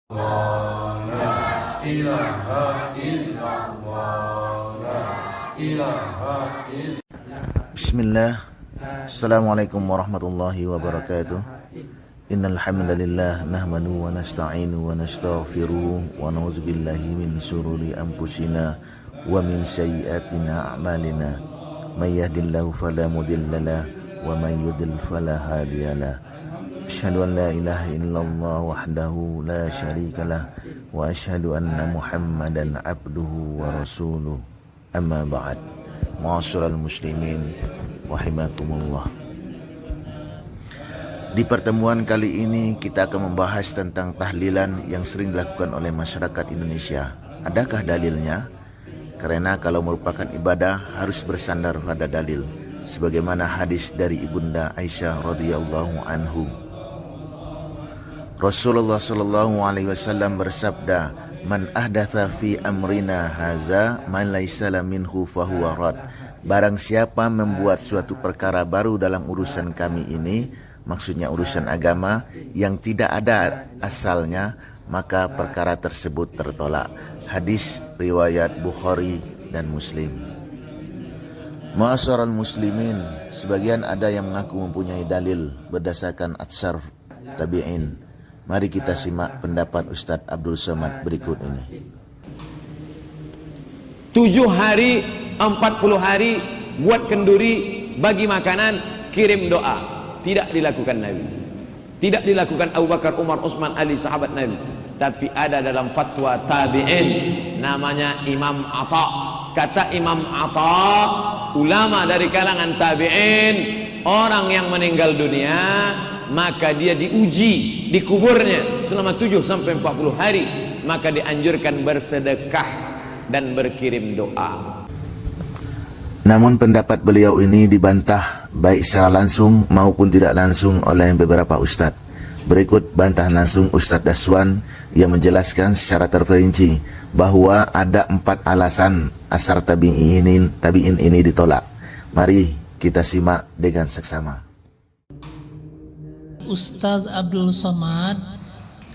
La ilaha illallah, la ilaha illallah. Bismillah. Assalamualaikum warahmatullahi wabarakatuh. Innal hamdalillah nahmadu wa nasta'inu wa nastaghfiruh wa na'udzu billahi min shururi anfusina wa min sayyiati a'malina. May yahdihillahu fala mudilla lahu wa may yudlil fala hadiya lahu. Asyhadu an la ilaha illallah wahdahu la syarika lah wa asyhadu anna Muhammadan abduhu wa rasuluh. Amma ba'd. Ma'asyiral muslimin rahimakumullah. Di pertemuan kali ini kita akan membahas tentang tahlilan yang sering dilakukan oleh masyarakat Indonesia. Adakah dalilnya? Karena kalau merupakan ibadah harus bersandar pada dalil, sebagaimana hadis dari Ibunda Aisyah radhiyallahu anhu. Rasulullah sallallahu alaihi wasallam bersabda, "Man ahdatsa fi amrina haza man laisa minhu fahuwa rad." Barang siapa membuat suatu perkara baru dalam urusan kami ini, maksudnya urusan agama, yang tidak ada asalnya, maka perkara tersebut tertolak. Hadis riwayat Bukhari dan Muslim. Ma'asyiral muslimin, sebagian ada yang mengaku mempunyai dalil berdasarkan atsar tabi'in. Mari kita simak pendapat Ustadz Abdul Somad berikut ini. 7 hari, 40 hari, buat kenduri, bagi makanan, kirim doa. Tidak dilakukan Nabi. Tidak dilakukan Abu Bakar, Umar, Utsman, Ali, sahabat Nabi. Tapi ada dalam fatwa tabi'in, namanya Imam Atha. Kata Imam Atha, ulama dari kalangan tabi'in, orang yang meninggal dunia, maka dia diuji di kuburnya selama 7 sampai 40 hari, maka dianjurkan bersedekah dan berkirim doa. Namun pendapat beliau ini dibantah baik secara langsung maupun tidak langsung oleh beberapa ustadz. Berikut bantahan langsung Ustadz Daswan yang menjelaskan secara terperinci bahwa ada 4 alasan asar tabi'in ini ditolak. Mari kita simak dengan seksama. Ustadz Abdul Somad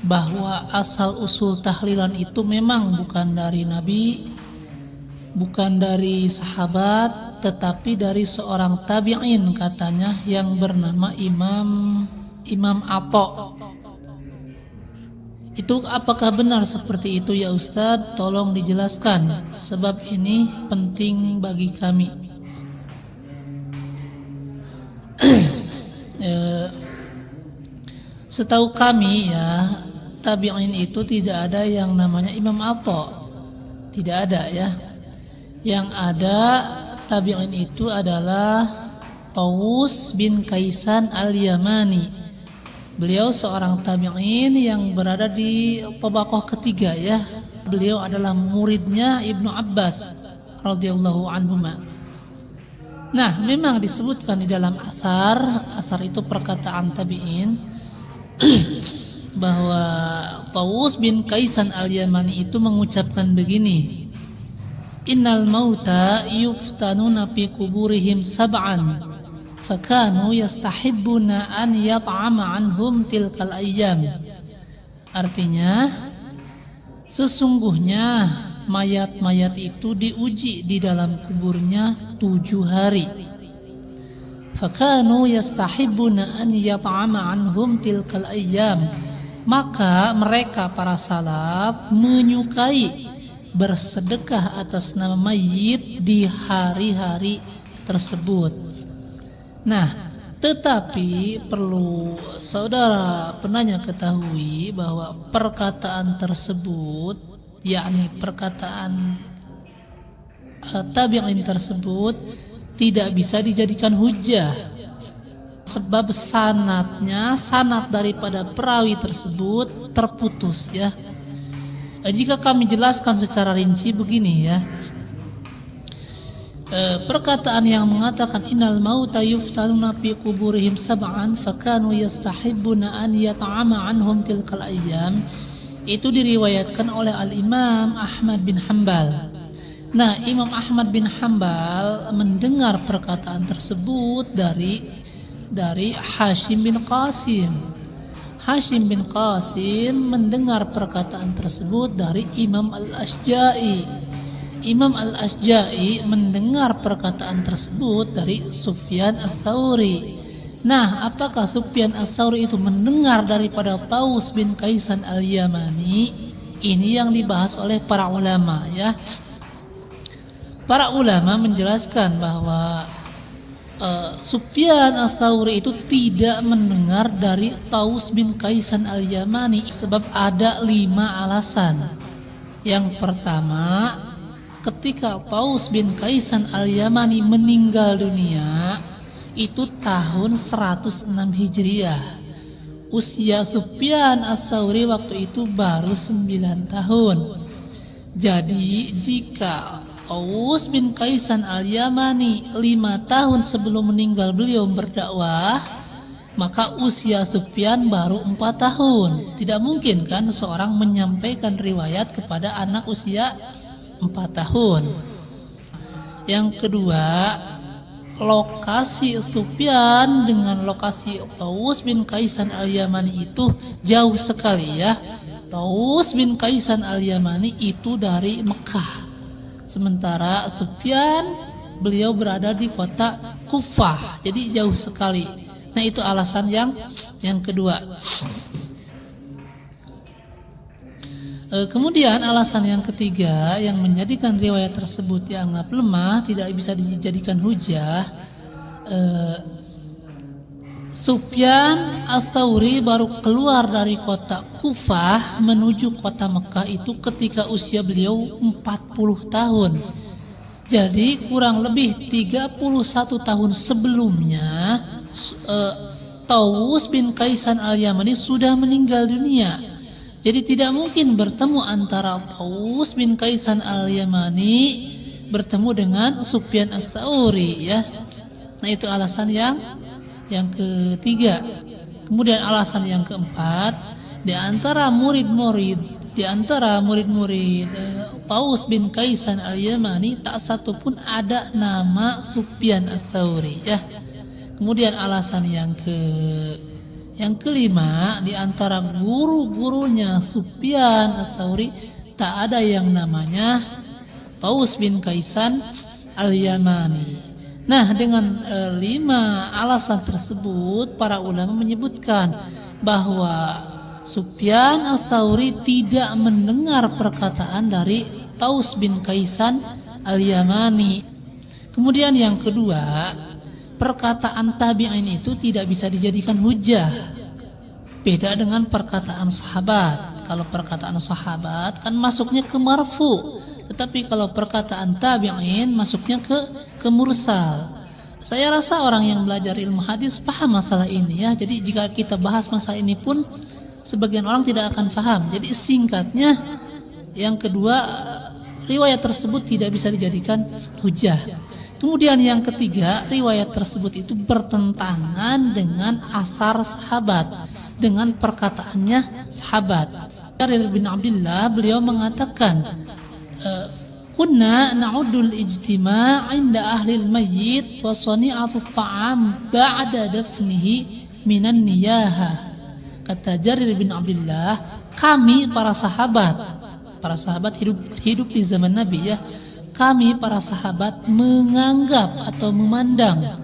bahwa asal usul tahlilan itu memang bukan dari Nabi, bukan dari sahabat, tetapi dari seorang tabi'in katanya yang bernama Imam Atha. Itu apakah benar seperti itu ya Ustadz? Tolong dijelaskan, sebab ini penting bagi kami. Setahu kami ya, tabi'in itu tidak ada yang namanya Imam Atha. Tidak ada ya. Yang ada tabi'in itu adalah Tawus bin Kaisan al-Yamani. Beliau seorang tabi'in yang berada di tabaqah ketiga ya. Beliau adalah muridnya Ibnu Abbas radhiyallahu anhuma. Nah, memang disebutkan di dalam asar itu perkataan tabi'in bahwa Tawus bin Kaisan al-Yamani itu mengucapkan begini, "Innal mauta yuftanuna fi kuburihim sab'an fakanu yastahibbuna an yat'ama anhum tilkal ayyam." Artinya, sesungguhnya mayat-mayat itu diuji di dalam kuburnya 7 hari. Fakanu yastahibbuna an yat'ama anhum tilkal ayyam. Maka mereka para salaf menyukai bersedekah atas nama mayit di hari-hari tersebut. Nah, tetapi perlu saudara penanya ketahui bahwa perkataan tersebut, yakni perkataan tabi'in tersebut, tidak bisa dijadikan hujah, sebab sanad daripada perawi tersebut terputus ya. Jika kami jelaskan secara rinci begini ya, perkataan yang mengatakan innal mauta yuftanuna fi kuburihim sab'an fakanu yastahibbuna an yat'ama anhum tilkal ayyam, itu diriwayatkan oleh Al-Imam Ahmad bin Hanbal. Nah, Imam Ahmad bin Hanbal mendengar perkataan tersebut dari Hashim bin Qasim. Hashim bin Qasim mendengar perkataan tersebut dari Imam Al-Asja'i. Imam Al-Asja'i mendengar perkataan tersebut dari Sufyan Ats-Tsauri. Nah, apakah Sufyan Ats-Tsauri itu mendengar daripada Taus bin Kaisan Al-Yamani? Ini yang dibahas oleh para ulama, ya. Para ulama menjelaskan bahwa Sufyan Ats-Tsauri itu tidak mendengar dari Taus bin Kaisan Al-Yamani sebab ada 5 alasan. Yang pertama, ketika Taus bin Kaisan Al-Yamani meninggal dunia itu tahun 106 Hijriah. Usia Sufyan Ats-Tsauri waktu itu baru 9 tahun. Jadi jika Taus bin Kaisan Al-Yamani 5 tahun sebelum meninggal beliau berdakwah, maka usia Sufyan baru 4 tahun. Tidak mungkin kan seseorang menyampaikan riwayat kepada anak usia 4 tahun. Yang kedua, lokasi Sufyan dengan lokasi Taus bin Kaisan Al-Yamani itu jauh sekali, ya. Taus bin Kaisan Al-Yamani itu dari Mekah, sementara Sufyan beliau berada di kota Kufah, jadi jauh sekali. Nah, itu alasan yang kedua. Kemudian alasan yang ketiga yang menjadikan riwayat tersebut dianggap lemah, tidak bisa dijadikan hujah. Sufyan Ats-Tsauri baru keluar dari kota Kufah menuju kota Mekah itu ketika usia beliau 40 tahun. Jadi kurang lebih 31 tahun sebelumnya Taus bin Kaisan Al-Yamani sudah meninggal dunia. Jadi tidak mungkin bertemu antara Taus bin Kaisan Al-Yamani bertemu dengan Sufyan Ats-Tsauri, ya. Nah, itu alasan yang ketiga. Kemudian alasan yang keempat, di antara murid-murid Taus bin Kaisan Al-Yamani tak satu pun ada nama Sufyan Ats-Tsauri, ya. Kemudian alasan yang kelima, di antara guru-gurunya Sufyan Ats-Tsauri tak ada yang namanya Taus bin Kaisan Al-Yamani. Nah, dengan 5 alasan tersebut, para ulama menyebutkan bahwa Sufyan Ats-Tsauri tidak mendengar perkataan dari Taus bin Kaisan Al-Yamani. Kemudian yang kedua, perkataan tabi'in itu tidak bisa dijadikan hujah. Beda dengan perkataan sahabat. Kalau perkataan sahabat kan masuknya ke marfu, tetapi kalau perkataan tabi'in masuknya ke mursal. Saya rasa orang yang belajar ilmu hadis paham masalah ini, ya. Jadi jika kita bahas masalah ini pun sebagian orang tidak akan paham. Jadi singkatnya, yang kedua, riwayat tersebut tidak bisa dijadikan hujah. Kemudian yang ketiga, riwayat tersebut itu bertentangan dengan asar sahabat, dengan perkataannya sahabat. Jarir bin Abdullah beliau mengatakan, kunna na'uddul ijtima' 'inda ahli al-mayyit wa sani'atu ta'am ba'da dafnihi minan niyaha. Kata Jarir bin Abdullah, kami para sahabat hidup di zaman Nabi, ya. Kami para sahabat menganggap atau memandang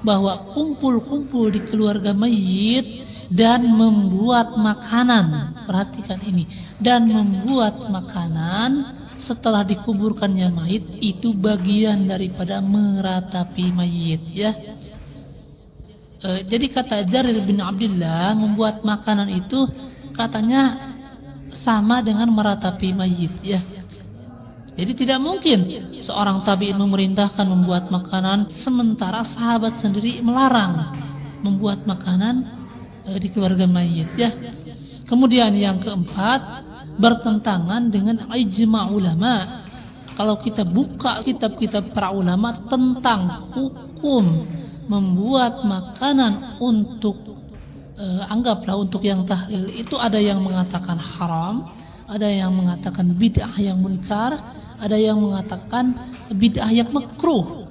bahwa kumpul-kumpul di keluarga mayit dan membuat makanan, perhatikan ini, dan membuat makanan setelah dikuburkannya mayit itu bagian daripada meratapi mayit, ya. Jadi kata Jarir bin Abdullah, membuat makanan itu katanya sama dengan meratapi mayit, ya. Jadi tidak mungkin seorang tabi'in memerintahkan membuat makanan sementara sahabat sendiri melarang membuat makanan di keluarga mayit, ya. Kemudian yang keempat, bertentangan dengan ijma' ulama. Kalau kita buka kitab-kitab para ulama tentang hukum membuat makanan untuk anggaplah untuk yang tahlil, itu ada yang mengatakan haram, ada yang mengatakan bid'ah yang munkar, ada yang mengatakan bid'ah yang makruh.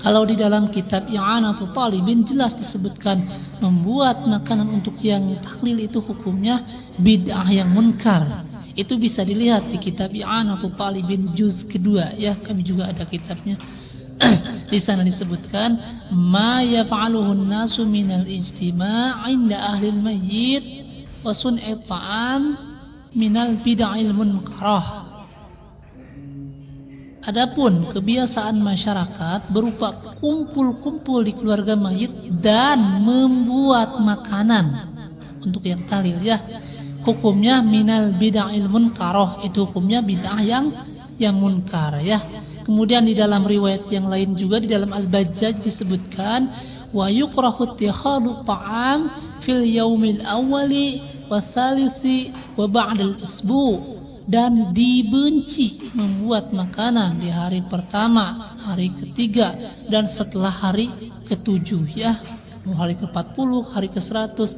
Kalau di dalam kitab I'anatul Talibin jelas disebutkan membuat makanan untuk yang tahlil itu hukumnya bid'ah yang munkar. Itu bisa dilihat di kitab I'anatul Talibin juz kedua ya, kami juga ada kitabnya. Di sana disebutkan ma yaf'aluhu an-nasu minal ijtima' 'inda ahli al-mayyit wa sun'i ta'am minal bid'il munkarah. Adapun kebiasaan masyarakat berupa kumpul-kumpul di keluarga mayit dan membuat makanan untuk yang tahlil ya, hukumnya minal bid'il munkarah, itu hukumnya bid'ah yang munkar ya. Kemudian di dalam riwayat yang lain juga di dalam Al-Bajjaj disebutkan wa yukrahu ittikhadhu ta'am fil yaumil awwali wasalisi wa ba'dal isbu', dan dibenci membuat makanan di hari pertama, hari ketiga dan setelah hari ke-7 ya, hari ke-40, hari ke-100.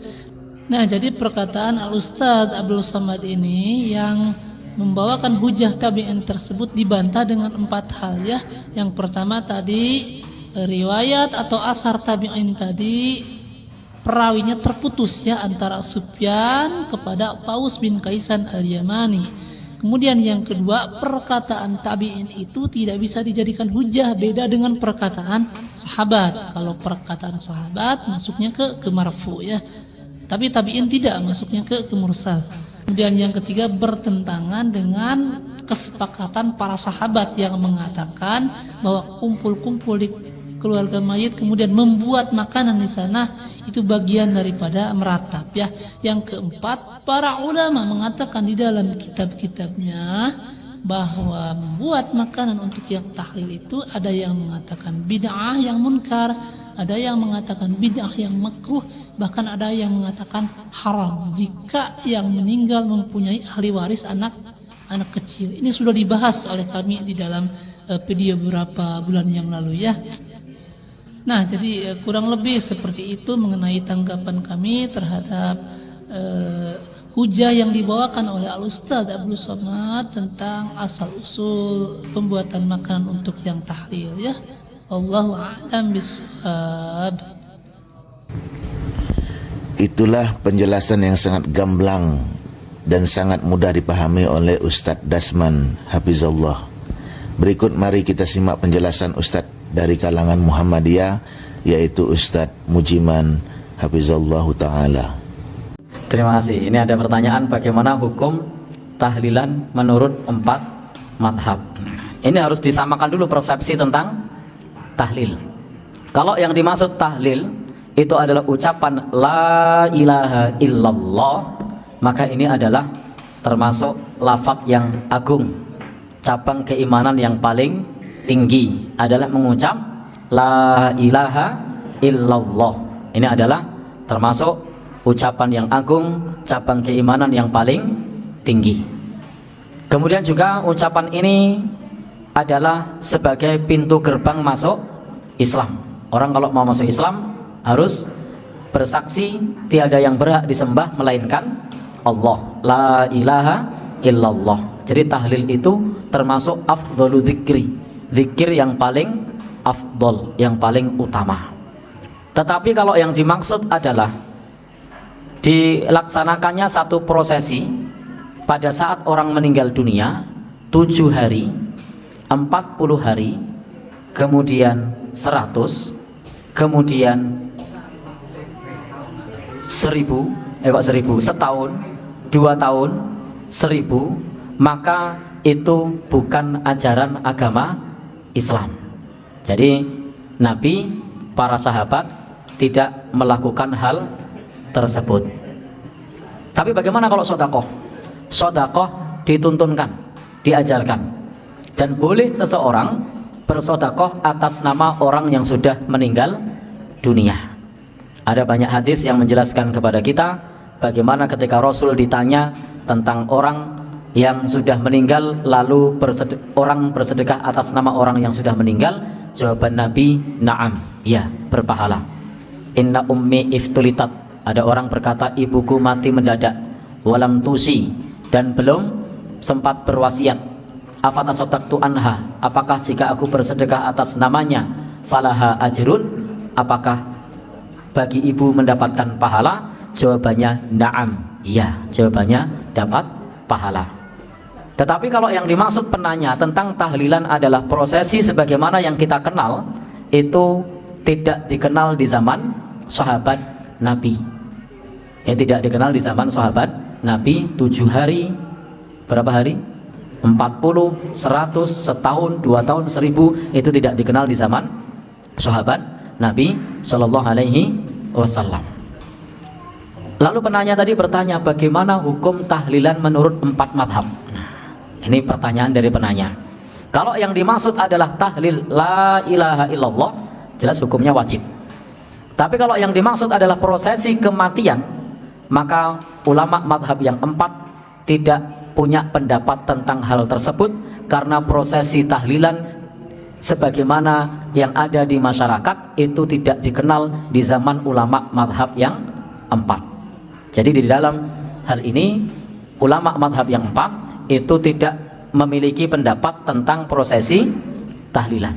Nah, jadi perkataan Al-Ustadz Abdul Somad ini yang membawakan hujah tabi'in tersebut dibantah dengan 4 hal ya. Yang pertama tadi riwayat atau asar tabi'in tadi perawinya terputus ya, antara Sufyan kepada Taus bin Kaisan al-Yamani. Kemudian yang kedua, perkataan tabi'in itu tidak bisa dijadikan hujah, beda dengan perkataan sahabat. Kalau perkataan sahabat masuknya ke marfu ya, tapi tabi'in tidak, masuknya ke mursal. Kemudian yang ketiga, bertentangan dengan kesepakatan para sahabat yang mengatakan bahwa kumpul-kumpul di keluarga mayit kemudian membuat makanan di sana itu bagian daripada meratap ya. Yang keempat, para ulama mengatakan di dalam kitab-kitabnya bahwa membuat makanan untuk yang tahlil itu ada yang mengatakan bid'ah yang munkar, ada yang mengatakan bid'ah yang makruh, bahkan ada yang mengatakan haram jika yang meninggal mempunyai ahli waris anak kecil. Ini sudah dibahas oleh kami di dalam video beberapa bulan yang lalu ya. Nah, jadi kurang lebih seperti itu mengenai tanggapan kami terhadap hujah yang dibawakan oleh Al-Ustadz Abdul Somad tentang asal-usul pembuatan makanan untuk yang tahlil ya. Allahu a'lam bishawab. Itulah penjelasan yang sangat gamblang dan sangat mudah dipahami oleh Ustadz Dasman Hafizallah. Berikut mari kita simak penjelasan Ustadz dari kalangan Muhammadiyah, yaitu Ustadz Mujiman Hafizallahu Ta'ala. Terima kasih. Ini ada pertanyaan, bagaimana hukum tahlilan menurut 4 madhab. Ini harus disamakan dulu persepsi tentang tahlil. Kalau yang dimaksud tahlil itu adalah ucapan la ilaha illallah, maka ini adalah termasuk lafaz yang agung. Cabang keimanan yang paling tinggi adalah mengucap la ilaha illallah. Ini adalah termasuk ucapan yang agung, cabang keimanan yang paling tinggi. Kemudian juga ucapan ini adalah sebagai pintu gerbang masuk Islam. Orang kalau mau masuk Islam harus bersaksi tiada yang berhak disembah melainkan Allah, la ilaha illallah. Jadi tahlil itu termasuk afdhalu dzikri, zikir yang paling afdol, yang paling utama. Tetapi kalau yang dimaksud adalah dilaksanakannya satu prosesi pada saat orang meninggal dunia 7 hari, 40 hari, kemudian 100, kemudian 1000, setahun, 2 tahun, 1000, maka itu bukan ajaran agama Islam. Jadi Nabi, para sahabat tidak melakukan hal tersebut. Tapi bagaimana kalau sodakoh? Sodakoh dituntunkan, diajarkan, dan boleh seseorang bersodakoh atas nama orang yang sudah meninggal dunia. Ada banyak hadis yang menjelaskan kepada kita bagaimana ketika Rasul ditanya tentang orang yang sudah meninggal lalu orang bersedekah atas nama orang yang sudah meninggal, jawaban Nabi, na'am, ya, berpahala. Inna ummi iftulitat, ada orang berkata ibuku mati mendadak, walam tusi, dan belum sempat berwasiat. Afatasaddaqtu anha, apakah jika aku bersedekah atas namanya, falaha ajrun, apakah bagi ibu mendapatkan pahala? Jawabannya na'am, iya, jawabannya dapat pahala. Tetapi kalau yang dimaksud penanya tentang tahlilan adalah prosesi sebagaimana yang kita kenal, itu tidak dikenal di zaman sahabat Nabi. Tidak dikenal di zaman sahabat Nabi. 7 hari, berapa hari? 40, 100, setahun, 2 tahun, 1000, itu tidak dikenal di zaman sahabat Nabi Shallallahu Alaihi Wasallam. Lalu penanya tadi bertanya, bagaimana hukum tahlilan menurut 4 madhab? Ini pertanyaan dari penanya. Kalau yang dimaksud adalah tahlil la ilaha illallah, jelas hukumnya wajib. Tapi kalau yang dimaksud adalah prosesi kematian, maka ulama madhab yang 4 tidak punya pendapat tentang hal tersebut, karena prosesi tahlilan sebagaimana yang ada di masyarakat itu tidak dikenal di zaman ulama madhab yang 4. Jadi di dalam hal ini ulama madhab yang 4 itu tidak memiliki pendapat tentang prosesi tahlilan,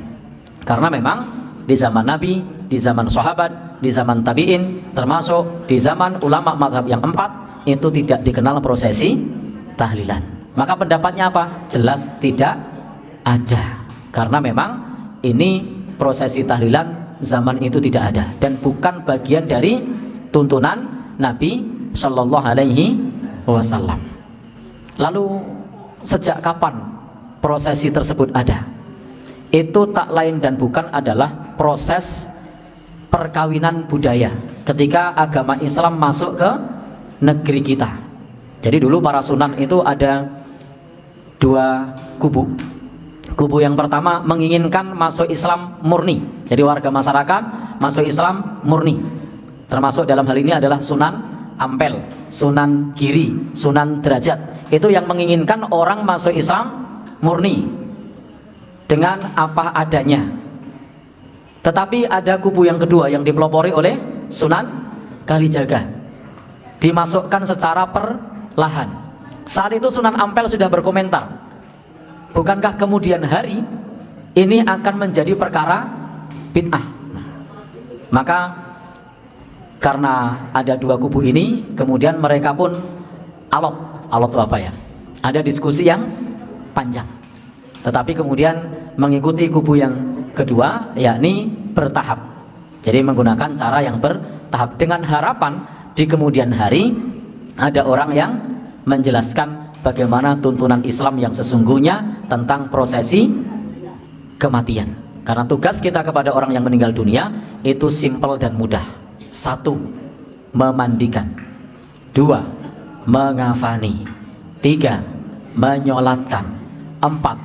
karena memang di zaman Nabi, di zaman sahabat, di zaman tabi'in, termasuk di zaman ulama madhab yang 4 itu tidak dikenal prosesi tahlilan. Maka pendapatnya apa? Jelas tidak ada, karena memang ini prosesi tahlilan zaman itu tidak ada dan bukan bagian dari tuntunan Nabi Shallallahu Alaihi Wasallam. Lalu sejak kapan prosesi tersebut ada? Itu tak lain dan bukan adalah proses perkawinan budaya ketika agama Islam masuk ke negeri kita. Jadi dulu para sunan itu ada 2 kubu. Kubu yang pertama menginginkan masuk Islam murni, jadi warga masyarakat masuk Islam murni, termasuk dalam hal ini adalah Sunan Ampel, Sunan Giri, Sunan Derajat. Itu yang menginginkan orang masuk Islam murni dengan apa adanya. Tetapi ada kubu yang kedua yang dipelopori oleh Sunan Kalijaga, dimasukkan secara perlahan. Saat itu Sunan Ampel sudah berkomentar, bukankah kemudian hari ini akan menjadi perkara bid'ah? Maka karena ada 2 kubu ini, kemudian mereka pun alot itu apa ya? Ada diskusi yang panjang. Tetapi kemudian mengikuti kubu yang kedua, yakni bertahap. Jadi menggunakan cara yang bertahap dengan harapan di kemudian hari ada orang yang menjelaskan bagaimana tuntunan Islam yang sesungguhnya tentang prosesi kematian. Karena tugas kita kepada orang yang meninggal dunia itu simpel dan mudah. 1, memandikan. 2, mengafani. 3, menyolatkan. 4,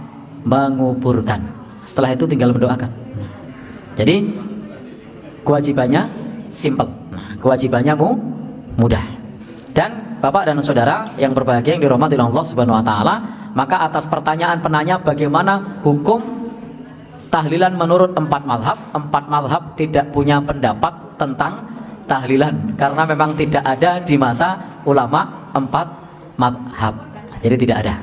menguburkan. Setelah itu tinggal mendoakan. Jadi kewajibannya simpel, kewajibannya mudah. Dan Bapak dan Saudara yang berbahagia yang dirahmati Allah Subhanahu wa taala, maka atas pertanyaan penanya bagaimana hukum tahlilan menurut 4 madhab, 4 madhab tidak punya pendapat tentang tahlilan karena memang tidak ada di masa ulama 4 madhab. Jadi tidak ada.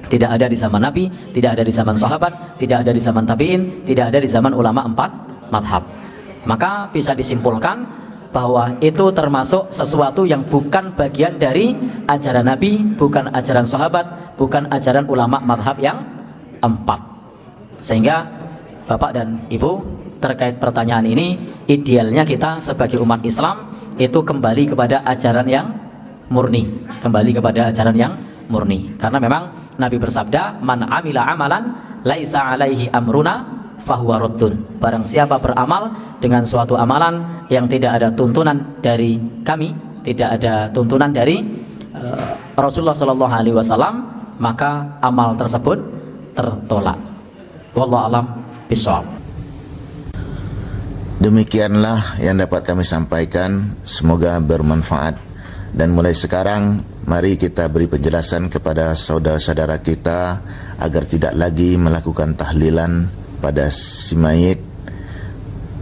Tidak ada di zaman Nabi, tidak ada di zaman sahabat, tidak ada di zaman tabi'in, tidak ada di zaman ulama 4 madhab. Maka bisa disimpulkan bahwa itu termasuk sesuatu yang bukan bagian dari ajaran Nabi, bukan ajaran sahabat, bukan ajaran ulama madhab yang 4. Sehingga Bapak dan Ibu, terkait pertanyaan ini, idealnya kita sebagai umat Islam itu kembali kepada ajaran yang murni, kembali kepada ajaran yang murni. Karena memang Nabi bersabda, man amila amalan laisa alaihi amruna fahuwa raddun. Barang siapa beramal dengan suatu amalan yang tidak ada tuntunan dari kami, tidak ada tuntunan dari Rasulullah Shallallahu Alaihi Wasallam, maka amal tersebut tertolak. Wallahu a'lam bishawab. Demikianlah yang dapat kami sampaikan, semoga bermanfaat. Dan mulai sekarang mari kita beri penjelasan kepada saudara-saudara kita agar tidak lagi melakukan tahlilan pada si mayit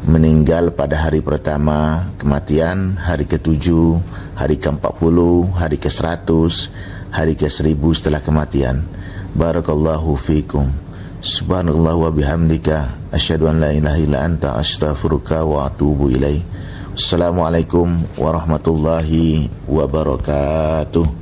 meninggal pada hari pertama kematian, hari ke-7, hari ke-40, hari ke-100, hari ke-1000 setelah kematian. Barakallahu fikum. Subhanallah wa bihamdika asyhadu an la ilaha illa anta astaghfiruka wa atubu ilaik. Assalamualaikum warahmatullahi wabarakatuh.